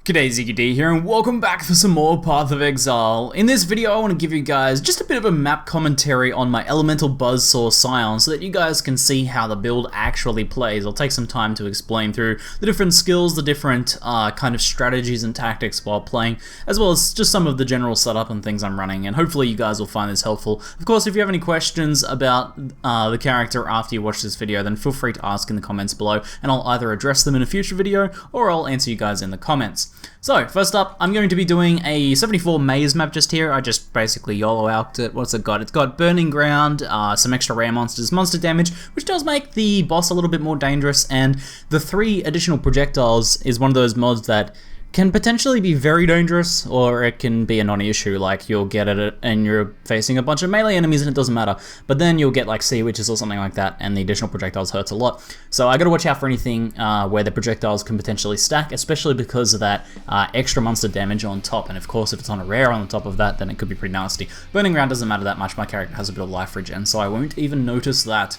G'day, ZiggyD here, and welcome back for some more Path of Exile. In this video, I want to give you guys just a bit of a map commentary on my Elemental Buzzsaw Scion so that you guys can see how the build actually plays. I'll take some time to explain through the different skills, the different kind of strategies and tactics while playing, as well as just some of the general setup and things I'm running, and hopefully you guys will find this helpful. Of course, if you have any questions about the character after you watch this video, then feel free to ask in the comments below, and I'll either address them in a future video, or I'll answer you guys in the comments. So, first up, I'm going to be doing a 74 maze map just here. I just basically YOLO out it. What's it got? It's got Burning Ground, some extra rare monsters, monster damage, which does make the boss a little bit more dangerous, and the 3 additional projectiles is one of those mods that can potentially be very dangerous, or it can be a non-issue, like you'll get it and you're facing a bunch of melee enemies and it doesn't matter, but then you'll get like sea witches or something like that and the additional projectiles hurts a lot. So I gotta watch out for anything where the projectiles can potentially stack, especially because of that extra monster damage on top, and of course if it's on a rare on top of that, then it could be pretty nasty. Burning Ground doesn't matter that much, my character has a bit of life regen, so I won't even notice that.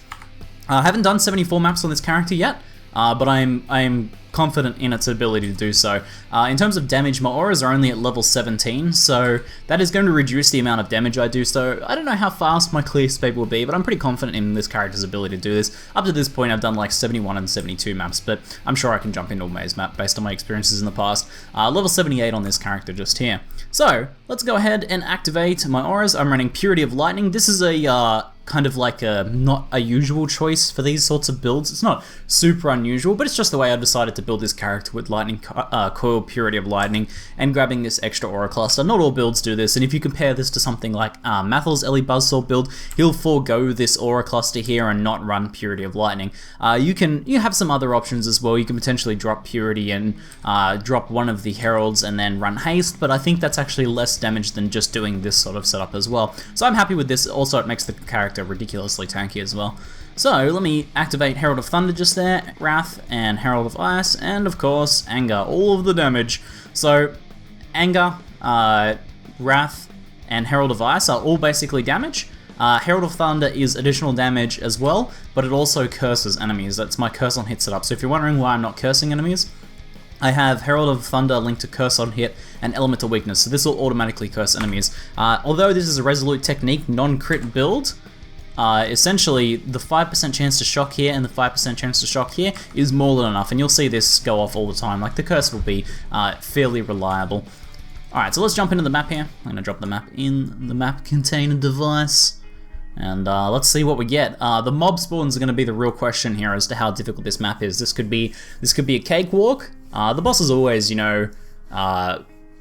I haven't done 74 maps on this character yet, but I'm confident in its ability to do so. In terms of damage, my auras are only at level 17, so that is going to reduce the amount of damage I do, so I don't know how fast my clear speed will be, but I'm pretty confident in this character's ability to do this. Up to this point I've done like 71 and 72 maps, but I'm sure I can jump into a maze map based on my experiences in the past. Level 78 on this character just here. So, let's go ahead and activate my auras. I'm running Purity of Lightning. This is a kind of like a not a usual choice for these sorts of builds. It's not super unusual, but it's just the way I decided to build this character with Lightning Coil, Purity of Lightning, and grabbing this extra aura cluster. Not all builds do this, and if you compare this to something like Mathel's Ele Buzzsaw build, he'll forego this aura cluster here and not run Purity of Lightning. You have some other options as well. You can potentially drop Purity and drop one of the heralds and then run haste, but I think that's actually less damage than just doing this sort of setup as well. So I'm happy with this. Also, it makes the character ridiculously tanky as well. So let me activate Herald of Thunder just there, Wrath and Herald of Ice, and of course Anger, all of the damage. So Anger, Wrath and Herald of Ice are all basically damage. Herald of Thunder is additional damage as well, but it also curses enemies. That's my curse on hit setup. So if you're wondering why I'm not cursing enemies, I have Herald of Thunder linked to Curse on Hit and Elemental Weakness, so this will automatically curse enemies. Although this is a Resolute Technique non-crit build, essentially the 5% chance to shock here and the 5% chance to shock here is more than enough, and you'll see this go off all the time. Like, the curse will be fairly reliable. Alright, so let's jump into the map here. I'm going to drop the map in the map container device, and let's see what we get. The mob spawns are going to be the real question here as to how difficult this map is. This could be a cakewalk. The boss is always, you know,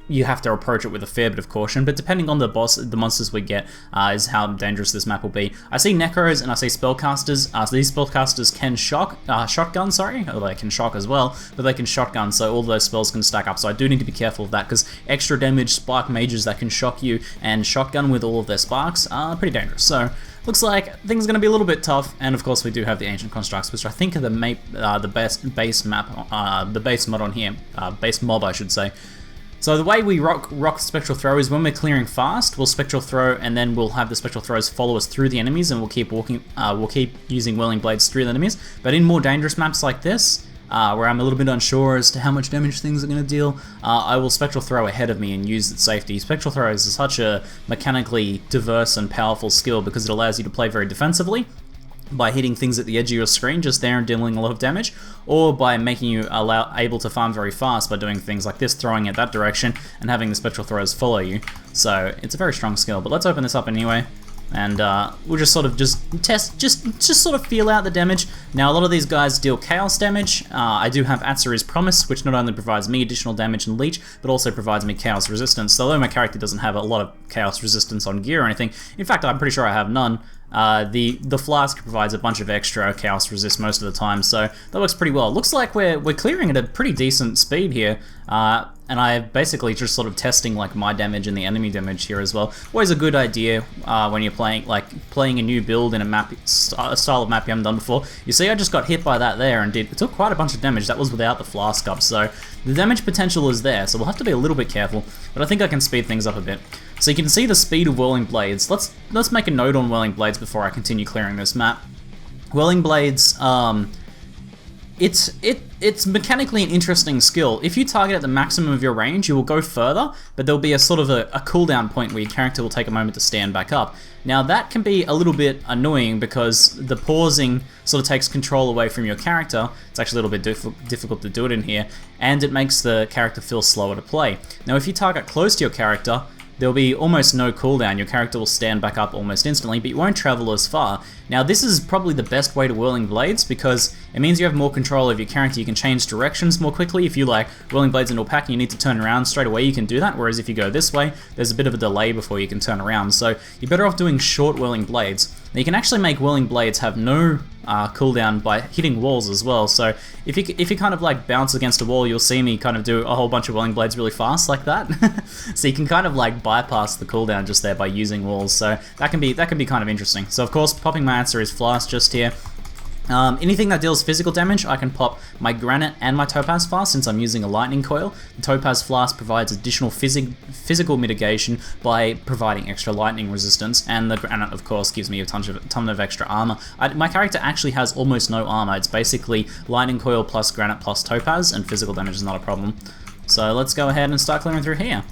you have to approach it with a fair bit of caution, but depending on the monsters we get, is how dangerous this map will be. I see Necros and I see Spellcasters, so these Spellcasters can shotgun, or they can shock as well, but they can shotgun, so all those spells can stack up, so I do need to be careful of that, because extra damage spark mages that can shock you and shotgun with all of their sparks are pretty dangerous. So, looks like things are going to be a little bit tough, and of course we do have the Ancient Constructs, which I think are the best base map, the base mod on here, base mob I should say. So the way we rock Spectral Throw is when we're clearing fast, we'll Spectral Throw, and then we'll have the Spectral Throws follow us through the enemies, and we'll keep walking. We'll keep using Whirling Blades through the enemies. But in more dangerous maps like this, where I'm a little bit unsure as to how much damage things are going to deal, I will Spectral Throw ahead of me and use its safety. Spectral Throw is such a mechanically diverse and powerful skill because it allows you to play very defensively by hitting things at the edge of your screen just there and dealing a lot of damage, or by making you able to farm very fast by doing things like this, throwing it that direction and having the Spectral Throws follow you. So it's a very strong skill, but let's open this up anyway, and we'll just sort of test, just sort of feel out the damage. Now, a lot of these guys deal chaos damage. I do have Atziri's Promise, which not only provides me additional damage and leech, but also provides me chaos resistance. So although my character doesn't have a lot of chaos resistance on gear or anything, in fact I'm pretty sure I have none, the flask provides a bunch of extra chaos resist most of the time, so that works pretty well. Looks like we're clearing at a pretty decent speed here, and I'm basically just sort of testing like my damage and the enemy damage here as well. Always a good idea when you're playing a new build in a style of map you haven't done before. You see, I just got hit by that there and it took quite a bunch of damage. That was without the flask up, so the damage potential is there, so we'll have to be a little bit careful, but I think I can speed things up a bit. So you can see the speed of Whirling Blades. Let's make a note on Whirling Blades before I continue clearing this map. Whirling Blades It's mechanically an interesting skill. If you target at the maximum of your range, you will go further, but there'll be a sort of a cooldown point where your character will take a moment to stand back up. Now that can be a little bit annoying because the pausing sort of takes control away from your character. It's actually a little bit difficult to do it in here, and it makes the character feel slower to play. Now if you target close to your character, there'll be almost no cooldown. Your character will stand back up almost instantly, but you won't travel as far. Now this is probably the best way to Whirling Blades because it means you have more control of your character. You can change directions more quickly. If you like Whirling Blades into a pack and you need to turn around straight away, you can do that, whereas if you go this way, there's a bit of a delay before you can turn around. So you're better off doing short Whirling Blades. Now you can actually make Whirling Blades have no cooldown by hitting walls as well. So if you kind of like bounce against a wall, you'll see me kind of do a whole bunch of Whirling Blades really fast like that. So you can kind of like bypass the cooldown just there by using walls. So that can be kind of interesting. So of course, popping my answer is Flask just here. Anything that deals physical damage, I can pop my Granite and my Topaz Flask since I'm using a Lightning Coil. The Topaz Flask provides additional physical mitigation by providing extra lightning resistance, and the Granite, of course, gives me a ton of extra armor. My character actually has almost no armor. It's basically Lightning Coil plus Granite plus Topaz, and physical damage is not a problem. So let's go ahead and start clearing through here.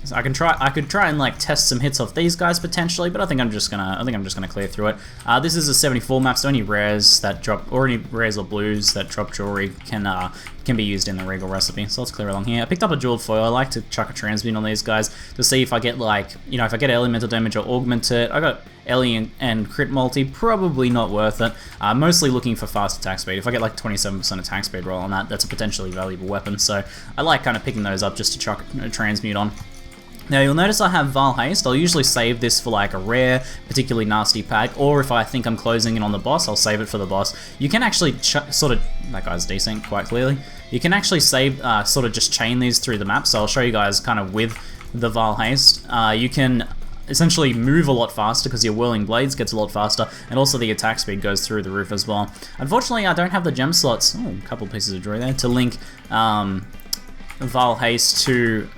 So I could try and like test some hits off these guys potentially, but I think I'm just gonna clear through it. This is a 74 map, so any rares that drop, or any rares or blues that drop jewelry can be used in the Regal recipe. So let's clear along here. I picked up a jeweled foil. I like to chuck a transmute on these guys to see if I get like, if I get elemental damage or augment it. I got Ele and crit multi, probably not worth it. Mostly looking for fast attack speed. If I get like 27% attack speed roll on that, that's a potentially valuable weapon. So I like kind of picking those up just to chuck a transmute on. Now you'll notice I have Vaal Haste. I'll usually save this for like a rare, particularly nasty pack, or if I think I'm closing in on the boss, I'll save it for the boss. You can actually sort of, that guy's desync quite clearly. You can actually save, sort of just chain these through the map, so I'll show you guys kind of with the Vaal Haste. You can essentially move a lot faster because your Whirling Blades gets a lot faster, and also the attack speed goes through the roof as well. Unfortunately, I don't have the gem slots, a couple pieces of jewelry there, to link Vaal Haste to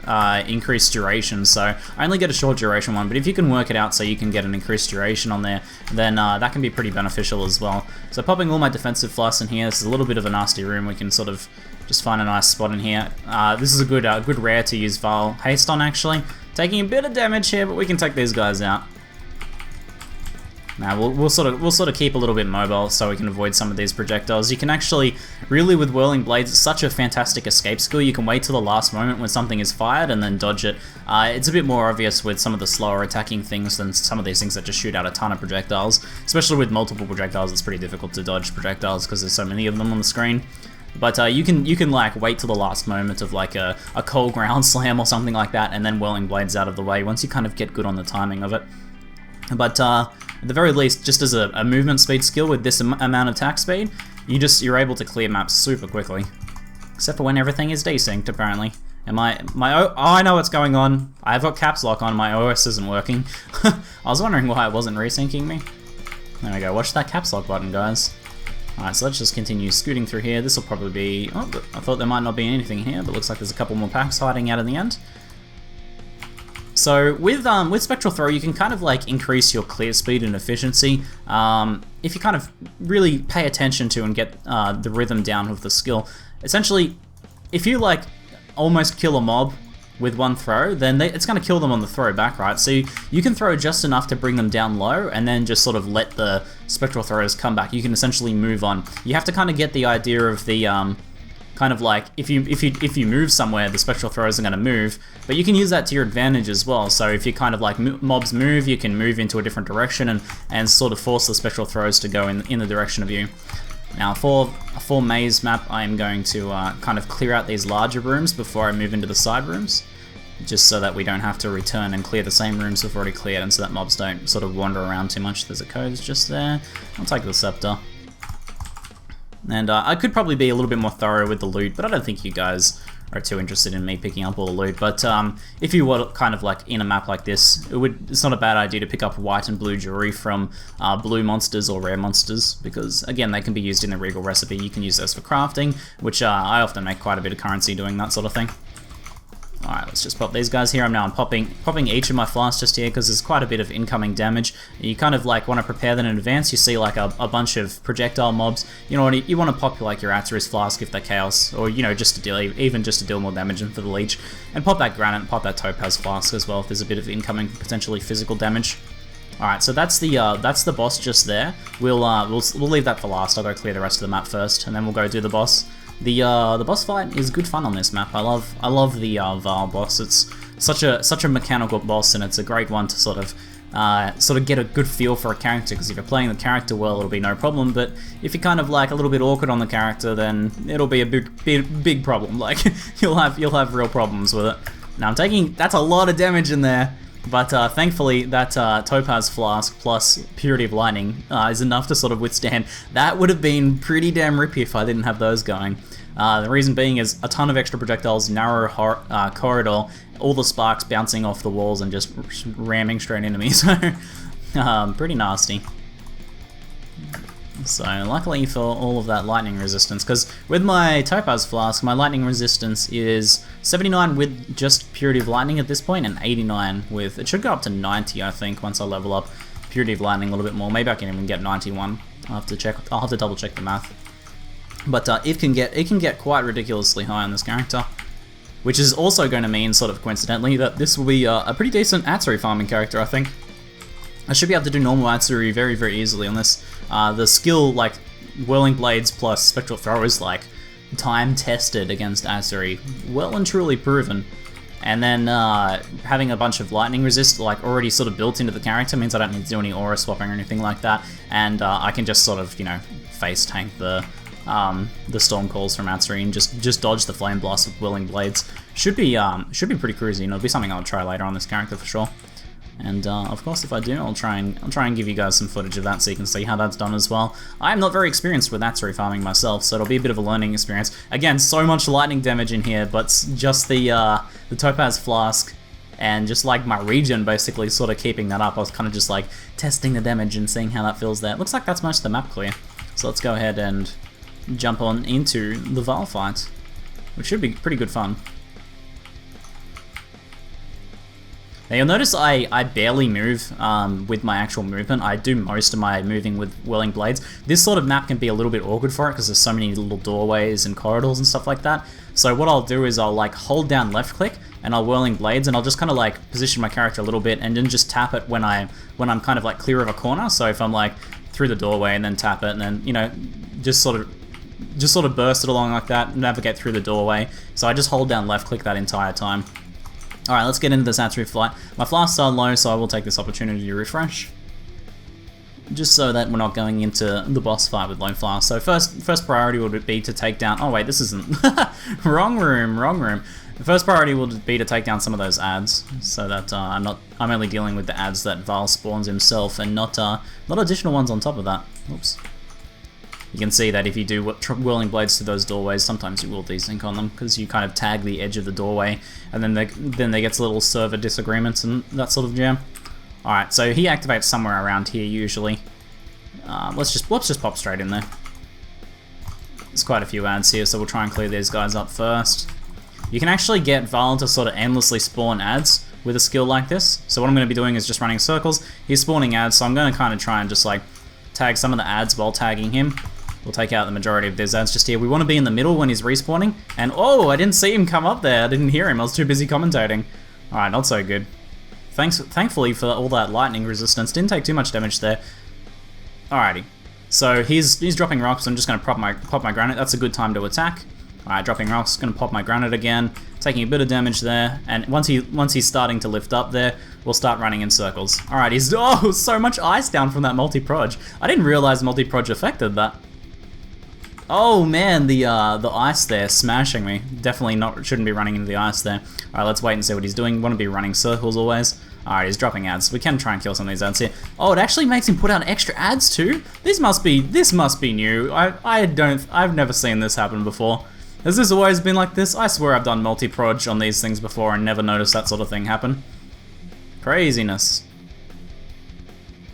increased duration, so I only get a short duration one, but if you can work it out so you can get an increased duration on there, then that can be pretty beneficial as well. So popping all my defensive flasks in here, this is a little bit of a nasty room, we can sort of just find a nice spot in here. This is a good rare to use Vaal Haste on actually. Taking a bit of damage here, but we can take these guys out. Now we'll sort of keep a little bit mobile so we can avoid some of these projectiles. You can actually, really with Whirling Blades, it's such a fantastic escape skill. You can wait till the last moment when something is fired and then dodge it. It's a bit more obvious with some of the slower attacking things than some of these things that just shoot out a ton of projectiles. Especially with multiple projectiles, it's pretty difficult to dodge projectiles because there's so many of them on the screen. But you can like wait till the last moment of like a cold ground slam or something like that, and then Whirling Blades out of the way once you kind of get good on the timing of it. But at the very least, just as a movement speed skill with this amount of attack speed, you're able to clear maps super quickly. Except for when everything is desynced, apparently. And I know what's going on. I've got caps lock on, my OS isn't working. I was wondering why it wasn't resyncing me. There we go, watch that caps lock button, guys. Alright, so let's just continue scooting through here. This will probably be... Oh, I thought there might not be anything here, but looks like there's a couple more packs hiding out in the end. So with Spectral Throw, you can kind of like increase your clear speed and efficiency if you kind of really pay attention to and get the rhythm down of the skill. Essentially, if you like almost kill a mob with one throw, then it's going to kill them on the throw back, right? So you can throw just enough to bring them down low and then just sort of let the Spectral Throws come back. You can essentially move on. You have to kind of get the idea of the... kind of like, if you move somewhere, the Spectral Throws are going to move, but you can use that to your advantage as well. So if you kind of like mobs move, you can move into a different direction and sort of force the Spectral Throws to go in the direction of you. Now for a full maze map, I am going to kind of clear out these larger rooms before I move into the side rooms, just so that we don't have to return and clear the same rooms we've already cleared, and so that mobs don't sort of wander around too much. There's a code just there. I'll take the scepter. And I could probably be a little bit more thorough with the loot, but I don't think you guys are too interested in me picking up all the loot. But if you were kind of like in a map like this, it's not a bad idea to pick up white and blue jewelry from blue monsters or rare monsters, because again, they can be used in the Regal recipe. You can use those for crafting, which I often make quite a bit of currency doing that sort of thing. Alright, let's just pop these guys here. I'm popping each of my flasks just here because there's quite a bit of incoming damage. You kind of like want to prepare that in advance. You see like a bunch of projectile mobs. You know what? You want to pop like your Atzerus flask if they're chaos, or you know, just to deal more damage for the leech, and pop that granite, pop that topaz flask as well if there's a bit of incoming potentially physical damage. Alright, so that's the boss just there. We'll leave that for last. I'll go clear the rest of the map first, and then we'll go do the boss. The boss fight is good fun on this map. I love the Vaal boss. It's such a mechanical boss, and it's a great one to sort of get a good feel for a character. Because if you're playing the character well, it'll be no problem. But if you're kind of like a little bit awkward on the character, then it'll be a big problem. Like you'll have real problems with it. Now that's a lot of damage in there. But thankfully, that Topaz Flask plus Purity of Lightning is enough to sort of withstand. That would have been pretty damn rippy if I didn't have those going. The reason being is a ton of extra projectiles, narrow corridor, all the sparks bouncing off the walls and just ramming straight into me, so pretty nasty. So luckily for all of that lightning resistance, because with my Topaz Flask, my lightning resistance is 79 with just Purity of Lightning at this point, and 89 with, it should go up to 90 I think once I level up Purity of Lightning a little bit more. Maybe I can even get 91. I'll have to double check the math. But it can get quite ridiculously high on this character, which is also going to mean, sort of coincidentally, that this will be a pretty decent Atzeri farming character, I think. I should be able to do normal Atzeri very, very easily on this. The skill, like, Whirling Blades plus Spectral Throw is, like, time-tested against Atzeri. Well and truly proven. And then having a bunch of lightning resist, like, already sort of built into the character means I don't need to do any aura swapping or anything like that. And I can just sort of, you know, face tank the storm calls from Atzeri and just dodge the flame blast with Whirling Blades. Should be pretty cruisy, and it'll be something I'll try later on this character for sure. And of course, if I do, I'll try and give you guys some footage of that so you can see how that's done as well. I'm not very experienced with Atzeri farming myself, so it'll be a bit of a learning experience. Again, so much lightning damage in here, but just the Topaz Flask and just like my regen basically sort of keeping that up. I was kind of just like testing the damage and seeing how that feels there. It looks like that's most of the map clear. So let's go ahead and jump on into the Vaal fight, which should be pretty good fun. Now you'll notice I barely move with my actual movement. I do most of my moving with Whirling Blades. This sort of map can be a little bit awkward for it because there's so many little doorways and corridors and stuff like that. So what I'll do is I'll like hold down left click and I'll Whirling Blades, and I'll just kind of like position my character a little bit and then just tap it when I'm kind of like clear of a corner. So if I'm like through the doorway and then tap it and then, you know, just sort of burst it along like that, navigate through the doorway. So I just hold down left click that entire time. Alright, let's get into this Atzeri fight. My flasks are low, so I will take this opportunity to refresh. Just so that we're not going into the boss fight with low flasks. So first priority would be to take down... Oh wait, this isn't... wrong room. The first priority will be to take down some of those ads, so that I'm only dealing with the ads that Vaal spawns himself, and not additional ones on top of that. Oops. You can see that if you do Whirling Blades to those doorways, sometimes you will desync on them, because you kind of tag the edge of the doorway, and then there gets little server disagreements and that sort of jam. Alright, so he activates somewhere around here usually. Let's just pop straight in there. There's quite a few ads here, so we'll try and clear these guys up first. You can actually get Vaal to sort of endlessly spawn ads with a skill like this. So what I'm going to be doing is just running circles. He's spawning ads, so I'm going to kind of try and just like tag some of the ads while tagging him. We'll take out the majority of these ads just here. We want to be in the middle when he's respawning. And oh, I didn't see him come up there. I didn't hear him. I was too busy commentating. Alright, not so good. Thankfully for all that lightning resistance. Didn't take too much damage there. Alrighty. So he's dropping rocks. I'm just going to pop my granite. That's a good time to attack. Alright, dropping rocks. Going to pop my granite again. Taking a bit of damage there. And once he's starting to lift up there, we'll start running in circles. Alright, oh, so much ice down from that multi-proj. I didn't realize multi-proj affected that. Oh man, the ice there smashing me. Definitely shouldn't be running into the ice there. Alright, let's wait and see what he's doing. Want to be running circles always. Alright, he's dropping ads. We can try and kill some of these ads here. Oh, it actually makes him put out extra ads too? This must be new. I've never seen this happen before. Has this always been like this? I swear I've done multi-proj on these things before and never noticed that sort of thing happen. Craziness.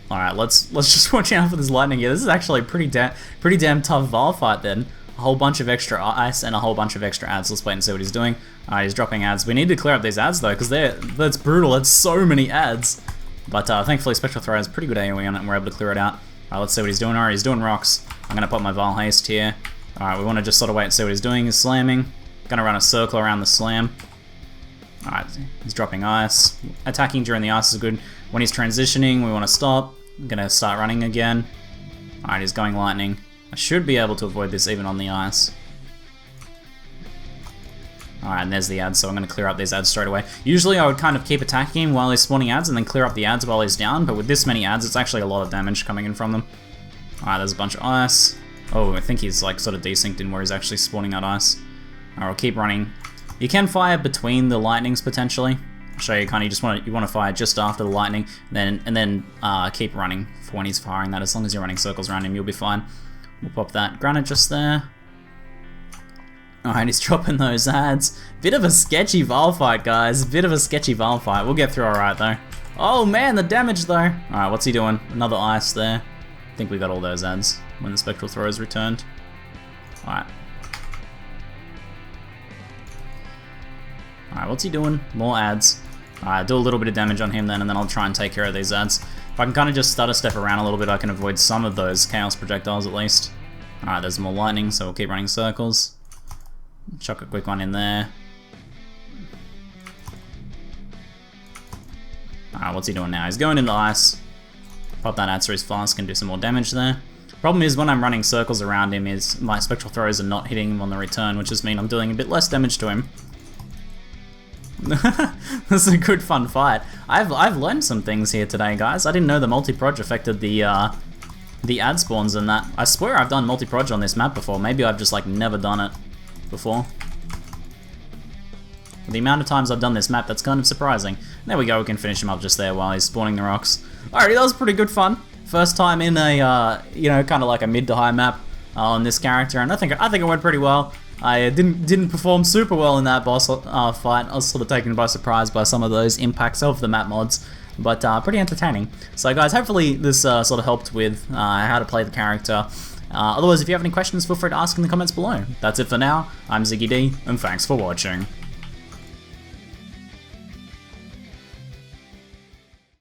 Alright, let's just watch out for this lightning here. This is actually a pretty damn tough Vaal fight then. a whole bunch of extra ice and a whole bunch of extra ads. Let's wait and see what he's doing. Alright, he's dropping ads. We need to clear up these ads though, because that's brutal. That's so many ads. But thankfully Spectral Throw has pretty good AoE on it and we're able to clear it out. Alright, let's see what he's doing. Alright, he's doing rocks. I'm going to put my Vaal Haste here. Alright, we want to just sort of wait and see what he's doing. He's slamming. Going to run a circle around the slam. Alright, he's dropping ice. Attacking during the ice is good. When he's transitioning, we want to stop. I'm going to start running again. Alright, he's going lightning. I should be able to avoid this even on the ice. Alright, and there's the ads, so I'm going to clear up these ads straight away. Usually I would kind of keep attacking him while he's spawning ads and then clear up the ads while he's down, but with this many ads, it's actually a lot of damage coming in from them. Alright, there's a bunch of ice. Oh, I think he's like sort of desynced in where he's actually spawning that ice. Alright, I'll keep running. You can fire between the lightnings potentially. I'll show you kind of you want to fire just after the lightning, and then keep running for when he's firing that. As long as you're running circles around him, you'll be fine. We'll pop that granite just there. Alright, he's dropping those ads. Bit of a sketchy Vaal fight, guys. Bit of a sketchy Vaal fight. We'll get through alright, though. Oh, man, the damage, though. Alright, what's he doing? Another ice there. I think we got all those ads when the Spectral Throw is returned. Alright. Alright, what's he doing? More ads. Alright, do a little bit of damage on him then, and then I'll try and take care of these ads. If I can kind of just stutter step around a little bit, I can avoid some of those chaos projectiles at least. Alright, there's more lightning, so we'll keep running circles. Chuck a quick one in there. Alright, what's he doing now? He's going into ice. Pop that ad through his flask and do some more damage there. Problem is when I'm running circles around him is my Spectral Throws are not hitting him on the return, which just means I'm doing a bit less damage to him. This is a good fun fight. I've learned some things here today, guys. I didn't know the multi-proj affected the ad spawns and that. I swear I've done multi-proj on this map before. Maybe I've just like never done it before. The amount of times I've done this map, that's kind of surprising. There we go, we can finish him up just there while he's spawning the rocks. Alrighty, that was pretty good fun. First time in a, you know, kind of like a mid to high map on this character, and I think it went pretty well. I didn't perform super well in that boss fight. I was sort of taken by surprise by some of those impacts of the map mods, but pretty entertaining. So guys, hopefully this sort of helped with how to play the character. Otherwise, if you have any questions, feel free to ask in the comments below. That's it for now. I'm ZiggyD, and thanks for watching.